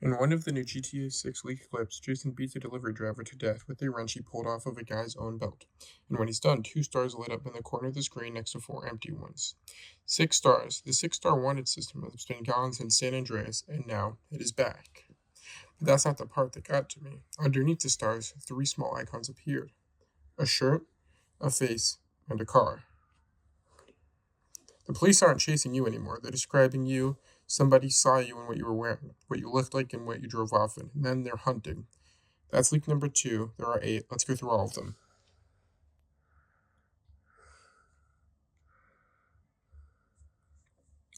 In one of the new GTA 6 leaked clips, Jason beats a delivery driver to death with a wrench he pulled off of a guy's own belt. And when he's done, 2 stars lit up in the corner of the screen next to 4 empty ones. 6 stars. The 6 star wanted system has been gone since San Andreas, and now it is back. But that's not the part that got to me. Underneath the stars, 3 small icons appeared: a shirt, a face, and a car. The police aren't chasing you anymore. They're describing you. Somebody saw you and what you were wearing, what you looked like, and what you drove off in. And then they're hunting. That's leak number 2. There are 8. Let's go through all of them.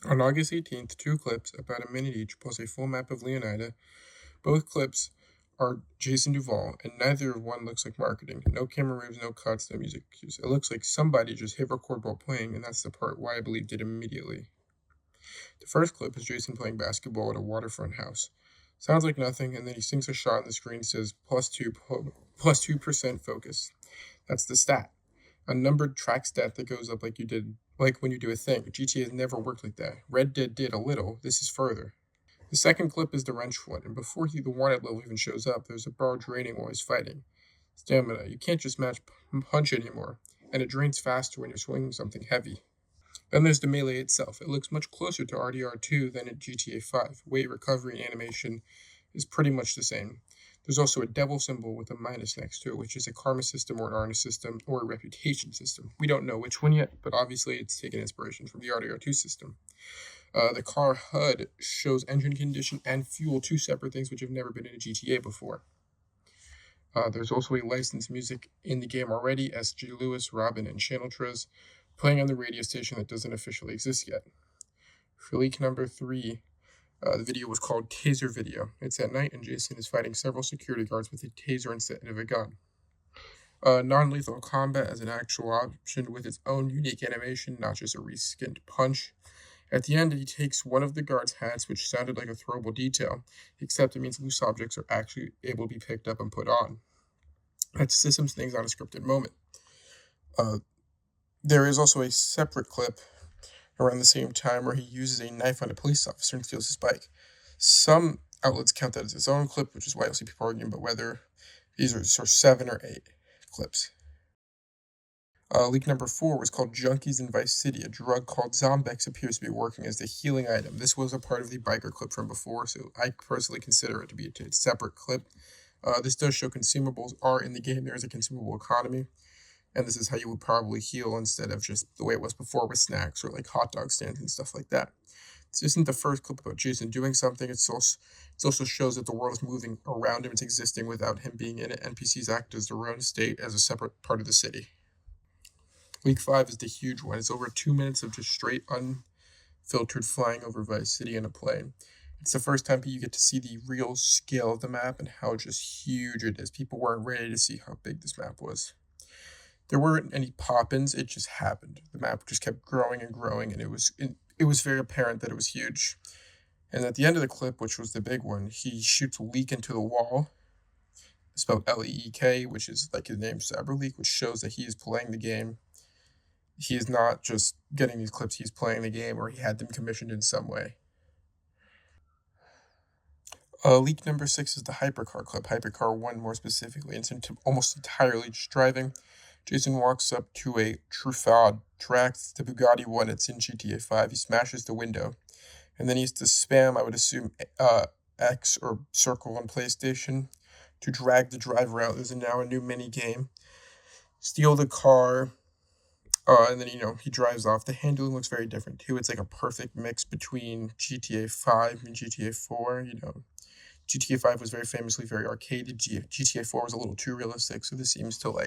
On August 18th, 2 clips, about a minute each, plus a full map of Leonida. Both clips are Jason Duval, and neither one looks like marketing. No camera moves, no cuts, no music cues. It looks like somebody just hit record while playing, and that's the part why I believed it immediately. The first clip is Jason playing basketball at a waterfront house. Sounds like nothing, and then he sinks a shot, and the screen says plus 2% focus. That's the stat. A numbered track stat that goes up like when you do a thing. GTA has never worked like that. Red Dead did a little. This is further. The second clip is the wrench one, and before the wanted level even shows up, there's a bar draining while he's fighting. Stamina. You can't just match punch anymore, and it drains faster when you're swinging something heavy. Then there's the melee itself. It looks much closer to RDR2 than in GTA 5. Weight recovery animation is pretty much the same. There's also a devil symbol with a minus next to it, which is a karma system or an honor system or a reputation system. We don't know which one yet, but obviously it's taken inspiration from the RDR2 system. The car HUD shows engine condition and fuel, 2 separate things which have never been in a GTA before. There's also a licensed music in the game already, S.G. Lewis, Robin, and Channeltress, playing on the radio station that doesn't officially exist yet. For leak number 3, the video was called Taser Video. It's at night, and Jason is fighting several security guards with a taser instead of a gun. Non-lethal combat as an actual option with its own unique animation, not just a reskinned punch. At the end, he takes one of the guard's hats, which sounded like a throwable detail, except it means loose objects are actually able to be picked up and put on. That's System's things on a scripted moment. There is also a separate clip around the same time where he uses a knife on a police officer and steals his bike. Some outlets count that as his own clip, which is why you'll see people arguing about whether these are 7 or 8 clips. Leak number 4 was called Junkies in Vice City. A drug called Zombex appears to be working as the healing item. This was a part of the biker clip from before, so I personally consider it to be a separate clip. This does show consumables are in the game. There is a consumable economy, and this is how you would probably heal instead of just the way it was before with snacks or like hot dog stands and stuff like that. This isn't the first clip about Jason doing something. It also shows that the world is moving around him. It's existing without him being in it. NPCs act as their own state as a separate part of the city. Week 5 is the huge one. It's over 2 minutes of just straight, unfiltered flying over Vice City in a plane. It's the first time you get to see the real scale of the map and how just huge it is. People weren't ready to see how big this map was. There weren't any pop-ins. It just happened. The map just kept growing and growing, and it was very apparent that it was huge. And at the end of the clip, which was the big one, he shoots Leek into the wall, spelled Leek, which is like his name, Cyberleek, which shows that he is playing the game. He is not just getting these clips, he's playing the game, or he had them commissioned in some way. Leak number 6 is the Hypercar clip, Hypercar 1 more specifically. It's almost entirely just driving. Jason walks up to a Truffaude track, the Bugatti one. It's in GTA 5. He smashes the window, and then he has to spam, I would assume, X or circle on PlayStation to drag the driver out. There's now a new mini game. Steal the car, and then he drives off. The handling looks very different too. It's like a perfect mix between GTA 5 and GTA 4. GTA 5 was very famously very arcaded. GTA 4 was a little too realistic, so this seems to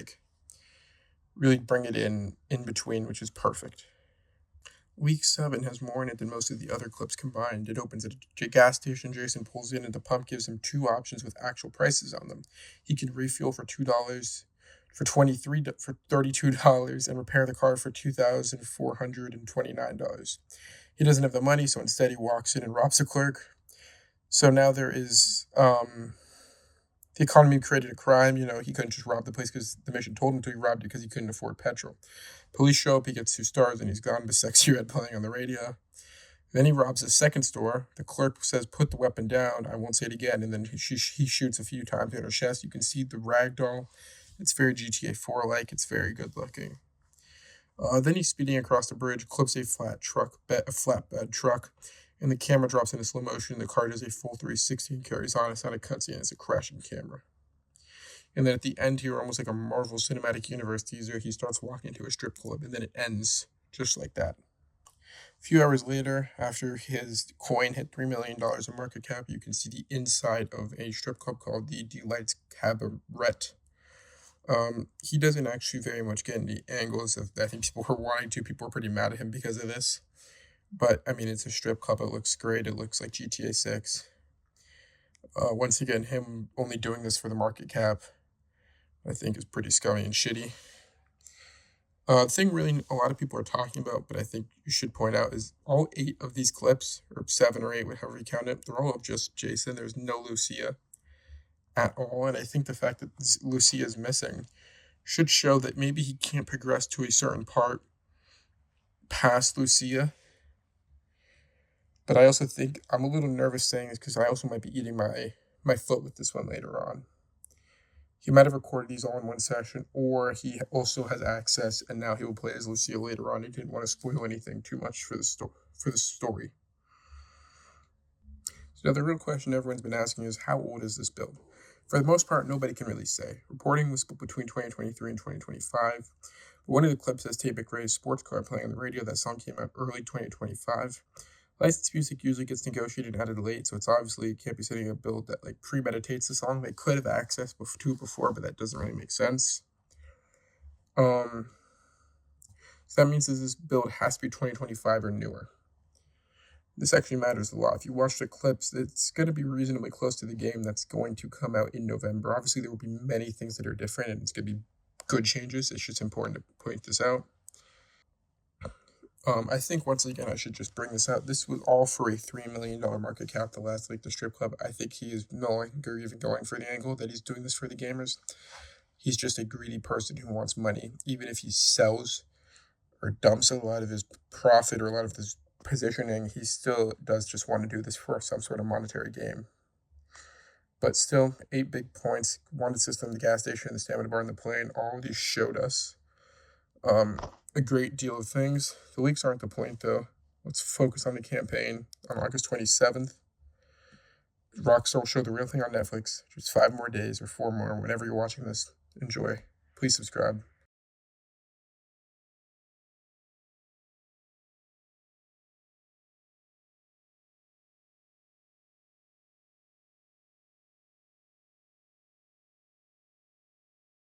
really bring it in between, which is perfect. Week 7 has more in it than most of the other clips combined. It opens at a gas station. Jason pulls in, and the pump gives him 2 options with actual prices on them. He can refuel for $2, for $32, and repair the car for $2,429. He doesn't have the money, so instead he walks in and robs a clerk. So now there is the economy created a crime. He couldn't just rob the place because the mission told him to. He robbed it because he couldn't afford petrol. Police show up, he gets 2 stars, and he's gone. The Sexy Red playing on the radio. Then he robs a second store. The clerk says, "Put the weapon down. I won't say it again." And then he shoots a few times in her chest. You can see the ragdoll. It's very GTA 4 like. It's very good looking. Then he's speeding across the bridge, clips a flatbed truck, and the camera drops into slow motion. The car does a full 360 and carries on. It's not a cutscene, it's a crashing camera. And then at the end here, almost like a Marvel Cinematic Universe teaser, he starts walking into a strip club, and then it ends just like that. A few hours later, after his coin hit $3 million in market cap, you can see the inside of a strip club called the Delights Cabaret. He doesn't actually very much get any angles of I think people were wanting to. People were pretty mad at him because of this. But I mean, it's a strip club. It looks great. It looks like GTA 6. Once again, him only doing this for the market cap, I think, is pretty scummy and shitty. The thing really a lot of people are talking about, but I think you should point out, is all 8 of these clips, or 7 or 8, whatever you count it, they're all of just Jason. There's no Lucia at all, and I think the fact that Lucia is missing should show that maybe he can't progress to a certain part past Lucia. But I also think I'm a little nervous saying this because I also might be eating my foot with this one later on. He might have recorded these all in one session, or he also has access, and now he will play as Lucia later on. He didn't want to spoil anything too much for the story. So now the real question everyone's been asking is, how old is this build? For the most part, nobody can really say. Reporting was split between 2023 and 2025. But one of the clips has Tate McRae's sports car playing on the radio. That song came out early 2025. Licensed music usually gets negotiated and added late, so it's obviously can't be setting a build that like premeditates the song. They could have access to before, but that doesn't really make sense. So that means that this build has to be 2025 or newer. This actually matters a lot. If you watch the clips, it's going to be reasonably close to the game that's going to come out in November. Obviously, there will be many things that are different, and it's going to be good changes. It's just important to point this out. I think once again I should just bring this out. This was all for a $3 million market cap. The last like the strip club. I think he is no longer even going for the angle that he's doing this for the gamers. He's just a greedy person who wants money. Even if he sells or dumps a lot of his profit or a lot of his positioning, he still does just want to do this for some sort of monetary game. But still, 8 big points. Wanted system, the gas station, the stamina bar, and the plane. All of these showed us a great deal of things. The leaks aren't the point, though. Let's focus on the campaign. On August 27th, Rockstar will show The Real Thing on Netflix. Just 5 more days or 4 more, whenever you're watching this. Enjoy. Please subscribe.